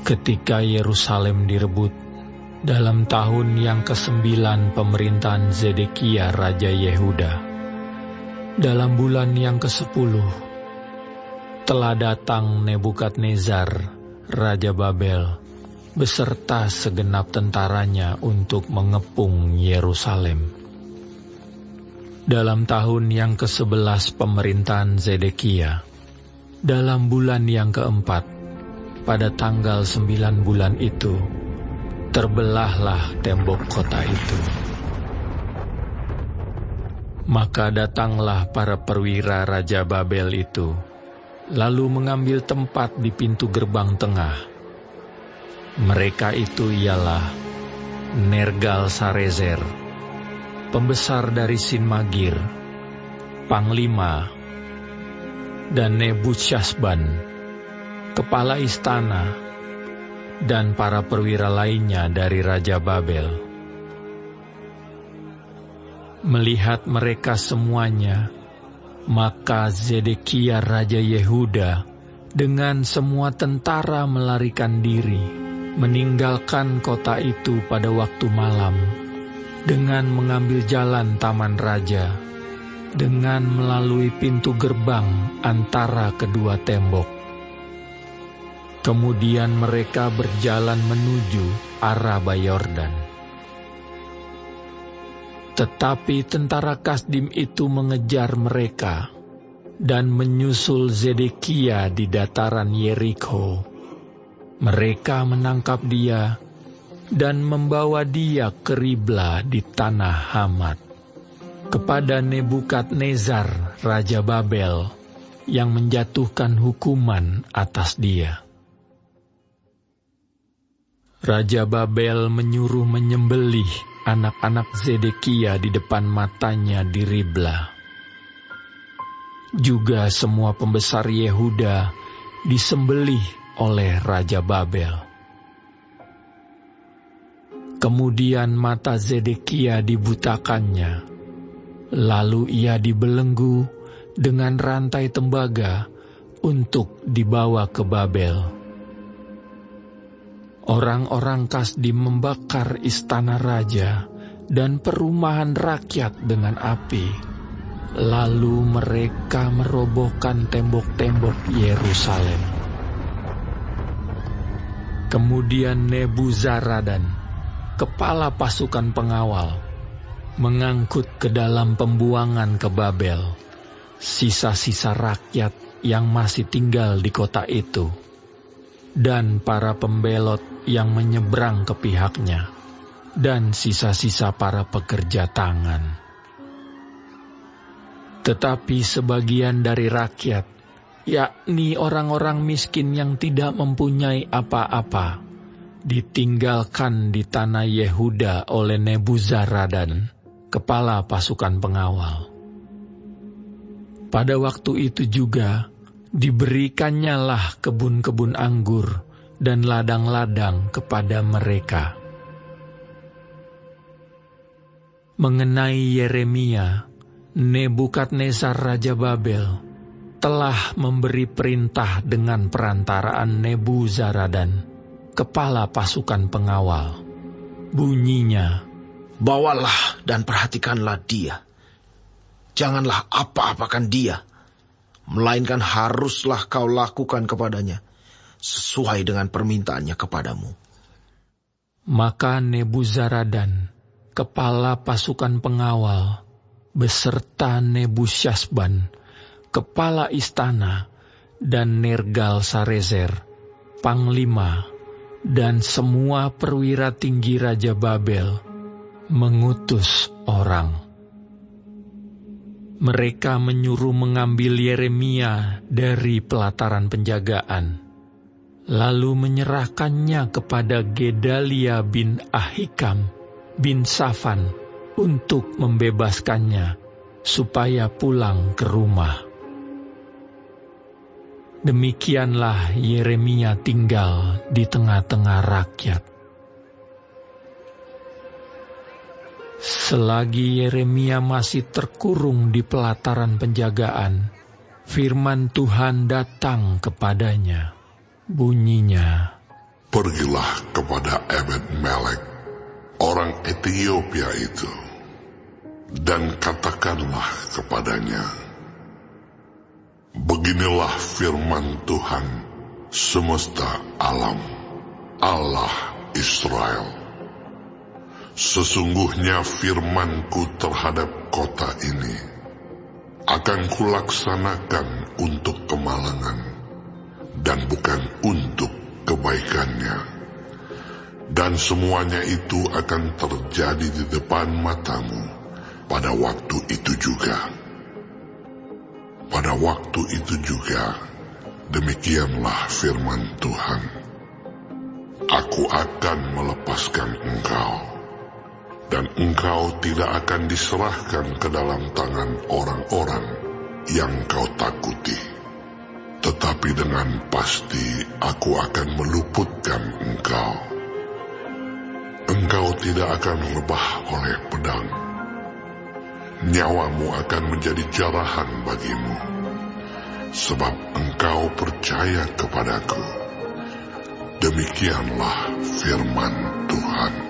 Ketika Yerusalem direbut dalam tahun yang ke-9 pemerintahan Zedekia Raja Yehuda, dalam bulan yang ke-10, telah datang Nebukadnezar Raja Babel beserta segenap tentaranya untuk mengepung Yerusalem. Dalam tahun yang ke-11 pemerintahan Zedekia, dalam bulan yang ke-4, pada tanggal 9 bulan itu, terbelahlah tembok kota itu. Maka datanglah para perwira Raja Babel itu, lalu mengambil tempat di pintu gerbang tengah. Mereka itu ialah Nergal-Sarezer, pembesar dari Sinmagir, panglima, dan Nebusyazban, kepala istana, dan para perwira lainnya dari Raja Babel. Melihat mereka semuanya, maka Zedekia Raja Yehuda dengan semua tentara melarikan diri, meninggalkan kota itu pada waktu malam, dengan mengambil jalan Taman Raja, dengan melalui pintu gerbang antara kedua tembok. Kemudian mereka berjalan menuju Araba Yordan. Tetapi tentara Kasdim itu mengejar mereka dan menyusul Zedekia di dataran Yerikho. Mereka menangkap dia dan membawa dia ke Ribla di tanah Hamat, kepada Nebukadnezar Raja Babel yang menjatuhkan hukuman atas dia. Raja Babel menyuruh menyembelih anak-anak Zedekia di depan matanya di Ribla. Juga semua pembesar Yehuda disembelih oleh Raja Babel. Kemudian mata Zedekia dibutakannya, lalu ia dibelenggu dengan rantai tembaga untuk dibawa ke Babel. Orang-orang Kasdim membakar istana raja dan perumahan rakyat dengan api. Lalu mereka merobohkan tembok-tembok Yerusalem. Kemudian Nebuzaradan, kepala pasukan pengawal, mengangkut ke dalam pembuangan ke Babel sisa-sisa rakyat yang masih tinggal di kota itu, dan para pembelot yang menyeberang ke pihaknya, dan sisa-sisa para pekerja tangan. Tetapi sebagian dari rakyat, yakni orang-orang miskin yang tidak mempunyai apa-apa, ditinggalkan di tanah Yehuda oleh Nebuzaradan, kepala pasukan pengawal. Pada waktu itu juga, diberikannya lah kebun-kebun anggur dan ladang-ladang kepada mereka. Mengenai Yeremia, Nebukadnezar Raja Babel telah memberi perintah dengan perantaraan Nebuzaradan, kepala pasukan pengawal. Bunyinya, "Bawalah dan perhatikanlah dia. Janganlah apa-apakan dia, melainkan haruslah kau lakukan kepadanya sesuai dengan permintaannya kepadamu." Maka Nebuzaradan, kepala pasukan pengawal, beserta Nebusyazban, kepala istana, dan Nergal-Sarezer, panglima, dan semua perwira tinggi Raja Babel, mengutus orang. Mereka menyuruh mengambil Yeremia dari pelataran penjagaan, lalu menyerahkannya kepada Gedalia bin Ahikam bin Safan untuk membebaskannya, supaya pulang ke rumah. Demikianlah Yeremia tinggal di tengah-tengah rakyat. Selagi Yeremia masih terkurung di pelataran penjagaan, firman Tuhan datang kepadanya. Bunyinya, Pergilah kepada Ebed-Melek, orang Etiopia itu, dan katakanlah kepadanya, beginilah firman Tuhan semesta alam, Allah Israel. Sesungguhnya firman-Ku terhadap kota ini akan kulaksanakan untuk kemalangan dan bukan untuk kebaikannya. Dan semuanya itu akan terjadi di depan matamu pada waktu itu juga. Pada waktu itu juga, demikianlah firman Tuhan. Aku akan melepaskan engkau, dan engkau tidak akan diserahkan ke dalam tangan orang-orang yang kau takuti. Tetapi dengan pasti aku akan meluputkan engkau. Engkau tidak akan lebah oleh pedang. Nyawamu akan menjadi jarahan bagimu, sebab engkau percaya kepadaku. Demikianlah firman Tuhan.